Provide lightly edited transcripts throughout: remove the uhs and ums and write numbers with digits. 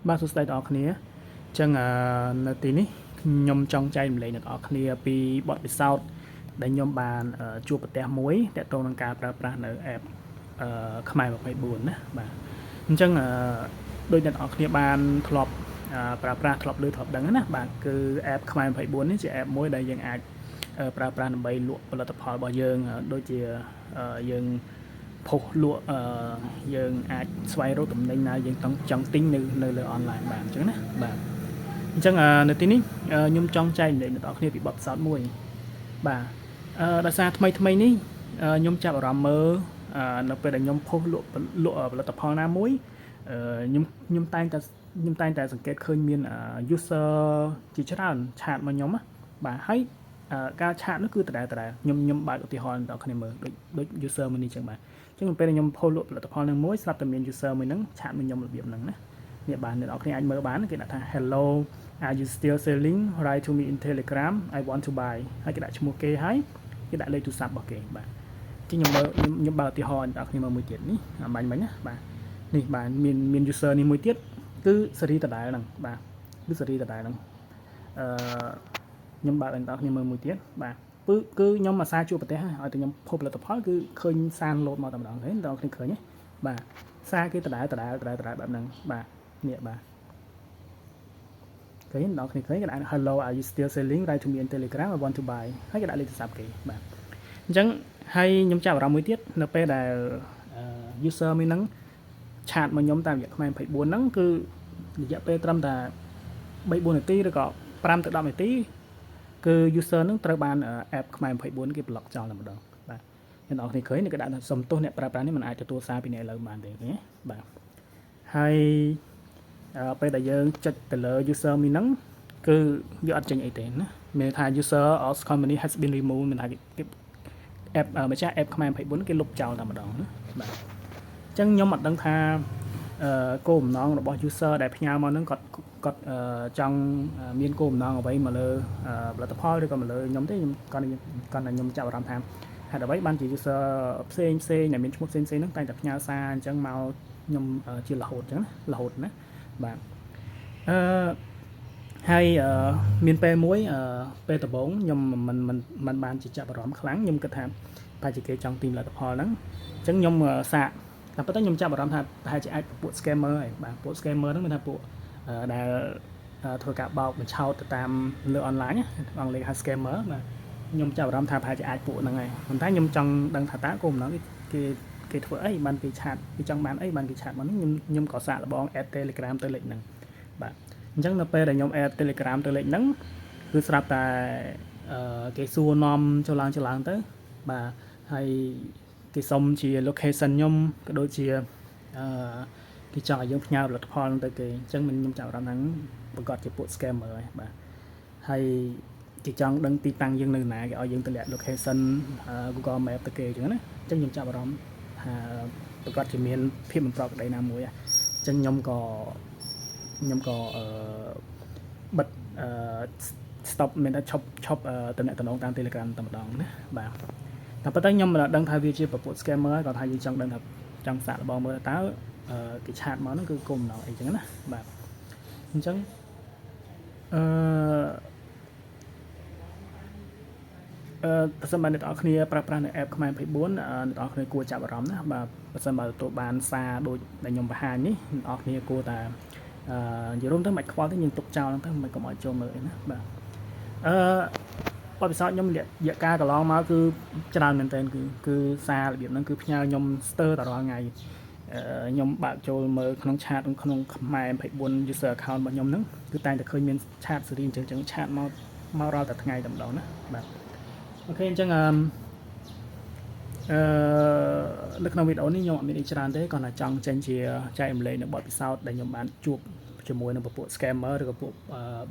បាទសួស្តីដល់អ្នកគ្នាអញ្ចឹងនៅទីនេះខ្ញុំចង់ចែករំលែកដល់អ្នកគ្នាពីបទពិសោធន៍ដែលខ្ញុំបានជួបប្រទះមួយទាក់ទងនឹងការប្រើប្រាស់នៅ app ខ្មែរ24ណាបាទអញ្ចឹងដោយអ្នកគ្នាបានធ្លាប់ប្រើប្រាស់ធ្លាប់ឮធ្លាប់ដឹងណាបាទគឺ app ខ្មែរ24នេះជា app មួយដែលយើងអាចប្រើប្រាស់ដើម្បីលក់ផលិតផលរបស់យើងដូចជាយើងផុសលក់យើងអាចស្វែងរកទំនិញណាយើងចង់ទិញនៅលើអនឡាញបានអញ្ចឹងណាបាទអញ្ចឹងនៅទីនេះខ្ញុំចង់ចែករំលែកដល់អ្នកគ្នាពីបទពិសោធន៍មួយបាទដោយសារថ្មីនេះខ្ញុំចាប់អារម្មណ៍មើលនៅពេលដែលខ្ញុំផុសលក់ផលិតផលណាមួយខ្ញុំតែងតែសង្កេតឃើញមាន user ជាច្រើនឆាតមកខ្ញុំបាទហើយការឆាតនោះគឺដដែលខ្ញុំបើកឧទាហរណ៍ដល់អ្នកគ្នាមើលដូច user មួយនេះអញ្ចឹងបាទអញ្ចឹងពេលខ្ញុំផុសលក់ផលិតផលនឹងមួយស្រាប់តែមាន user មួយហ្នឹងឆាតមកខ្ញុំរបៀបហ្នឹងណានេះបាទអ្នកនរគ្នាអាចមើលបានគេដាក់ថា hello are you still selling write to me in telegram I want to buy ហើយគេដាក់ឈ្មោះគេហើយគេដាក់លេខទូរស័ព្ទរបស់គេបាទជាខ្ញុំបើកឧទាហរណ៍អ្នកនរគ្នាមើលមួយទៀតនេះបាញ់ណាបាទនេះបាទមាន user នេះមួយទៀតគឺសេរីដដែលហ្នឹងបាទគឺសេរីដដែលហ្នឹងខ្ញុំបើកឲ្យអ្នកនរគ្នាមើលមួយទៀតបាទគឺខ្ញុំអាសាជួបប្រទេសឲ្យតែខ្ញុំផុសផលិតផលគឺឃើញសារឡូតមកតែម្ដងឃើញអ្នកនរគ្នាឃើញទេបាទសារគេដដែលបែបហ្នឹងបាទនេះបាទឃើញអ្នកនរគ្នាឃើញគេដាក់ hello are you still selling write to me in telegram I want to buy ហើយគេដាក់លេខទូរស័ព្ទគេបាទអញ្ចឹងហើយខ្ញុំចាប់អារម្មណ៍មួយទៀតនៅពេលដែល user មួយហ្នឹងឆាតមកខ្ញុំតាមរយៈខ្មែរ24ហ្នឹងគឺរយៈពេលត្រឹមតែ3-4នាទីឬក៏5ទៅ10នាទីគឺ user ហ្នឹងត្រូវបាន app ខ្មែរ24គេ block ចោលតែម្ដងបាទអ្នកនរគ្នាឃើញគេដាក់ថាសុំទោសអ្នកប្រើប្រាស់នេះមិនអាចទទួលសារពីអ្នកឥឡូវបានទេឃើញទេបាទហើយពេលដែលយើងចុចទៅលើ user មួយហ្នឹងគឺវាអត់ចេញអីទេណាមានថា user of company has been removed មានថាគេ app ម្ចាស់ app ខ្មែរ24គេលុបចោលតែម្ដងណាបាទអញ្ចឹងខ្ញុំអត់ដឹងថាគោលបំណងរបស់ user ដែលផ្ញើមកហ្នឹងគាត់ចង់មានគោលបំណងអ្វីមកលើផលិតផលឬក៏មកលើខ្ញុំទេខ្ញុំខ្ញុំចាប់អារម្មណ៍ថាហេតុអ្វីបានជា user ផ្សេងដែលមានឈ្មោះផ្សេងហ្នឹងតែងតែផ្ញើសារអញ្ចឹងមកខ្ញុំជារហូតអញ្ចឹងណារហូតណាបាទហើយមានពេលមួយពេលដំបូងខ្ញុំមិនបានជាចាប់អារម្មណ៍ខ្លាំងខ្ញុំគិតថាប្រហែលជាគេចង់ទិញផលិតផលហ្នឹងអញ្ចឹងខ្ញុំសាកតែប៉ុន្តែខ្ញុំចាប់អារម្មណ៍ថាប្រហែលជាអាចពួក scammer ហើយបាទពួក scammer ហ្នឹងមានថាពួកដែលធ្វើការបោកបញ្ឆោតទៅតាមលើអនឡាញអង់គ្លេសហៅ scammer បាទខ្ញុំចាប់អារម្មណ៍ថាប្រហែលជាអាចពួកហ្នឹងហើយប៉ុន្តែខ្ញុំចង់ដឹងថាតើគោលបំណងគេធ្វើអីបានគេឆាតគេចង់បានអីបានគេឆាតមកហ្នឹងខ្ញុំក៏សាកល្បង add Telegram ទៅលេខហ្នឹងបាទអញ្ចឹងនៅពេលដែលខ្ញុំ add Telegram ទៅលេខហ្នឹងគឺស្រាប់តែគេសួរនាំចូលឡើងទៅបាទហើយគេសុំជា location ខ្ញុំក៏ដូចជាគេចង់ឲ្យយើងផ្ញើផលិតផលហ្នឹងទៅគេអញ្ចឹងខ្ញុំចាប់អារម្មណ៍ថាប្រកាសជាពួក scammer ហើយបាទហើយគេចង់ដឹងទីតាំងយើងនៅណាគេឲ្យយើងតម្លាក់ location Google Map ទៅគេអញ្ចឹងណាអញ្ចឹងខ្ញុំចាប់អារម្មណ៍ថាប្រកាសជាមានភាពមិនប្រក្រតីណាមួយអញ្ចឹងខ្ញុំក៏បិទstop មានតែឈប់តំណតាម Telegram តែម្ដងណាបាទតែប៉ុន្តែខ្ញុំមិនដឹងថាវាជាប្រព័ន្ធ scammer ហើយគាត់ថាយើងចង់ដឹងថាចង់សាកល្បងមើលតើគេឆាតមកហ្នឹងគឺគុំណោអីចឹងណាបាទអញ្ចឹងបើសិនបើអ្នកនរគ្នាប្រើប្រាស់នៅ app ខ្មែរ24អ្នកនរគ្នាគួរចាប់អារម្មណ៍ណាបាទបើសិនបើទទួលបានសារដូចដែលខ្ញុំបង្ហាញនេះអ្នកនរគ្នាគួរតែនិយាយរួមទៅមិនខ្វល់ទេយើងទុកចោលហ្នឹងទៅមិនកុំឲ្យចូលមើលអីណាបាទបទពិសោធន៍ខ្ញុំរយៈកាលកន្លងមកគឺច្រើនមែនទែនគឺសាររបៀបហ្នឹងគឺផ្ញើខ្ញុំស្ទើរតែរាល់ថ្ងៃខ្ញុំបើកចូលមើលក្នុងឆាតក្នុងខ្មែរ24 user account របស់ខ្ញុំហ្នឹងគឺតែងតែឃើញមានឆាតសេរីអញ្ចឹងឆាតមករាល់តែថ្ងៃតែម្ដងណាបាទអូខេអញ្ចឹងនៅក្នុងវីដេអូនេះខ្ញុំអត់មានអីច្រើនទេគ្រាន់តែចង់ចេញជាចែករំលែកនៅបទពិសោធន៍ដែលខ្ញុំបានជួបជាមួយនឹងពួក scammer ឬក៏ពួក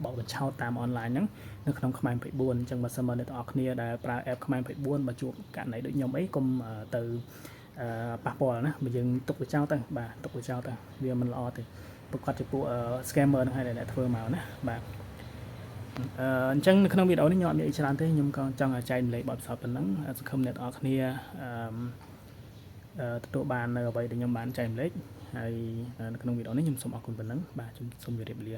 បោកបញ្ឆោតតាមអនឡាញហ្នឹងនៅក្នុងខ្មែរ24អញ្ចឹងបើសិនបើអ្នកទាំងអស់គ្នាដែលប្រើ app ខ្មែរ24បើជួបករណីដូចខ្ញុំអីកុំទៅប៉ះពាល់ណាបើយើងទុកវាចោលទៅបាទទុកវាចោលទៅវាមិនល្អទេប្រកាសជាពួក scammer ហ្នឹងហើយដែលអ្នកធ្វើមកណាបាទអញ្ចឹងនៅក្នុងវីដេអូនេះខ្ញុំអត់មានអីច្រើនទេខ្ញុំក៏ចង់ចែករំលែកបទពិសោធន៍ប៉ុណ្ណឹងសង្ឃឹមអ្នកទាំងអស់គ្នាទទួលបាននៅអ្វីដែលខ្ញុំបានចែករំលែក ហើយនៅក្នុងវីដេអូនេះខ្ញុំសូមអរគុណប៉ុណ្ណឹងបាទសូមជម្រាបលា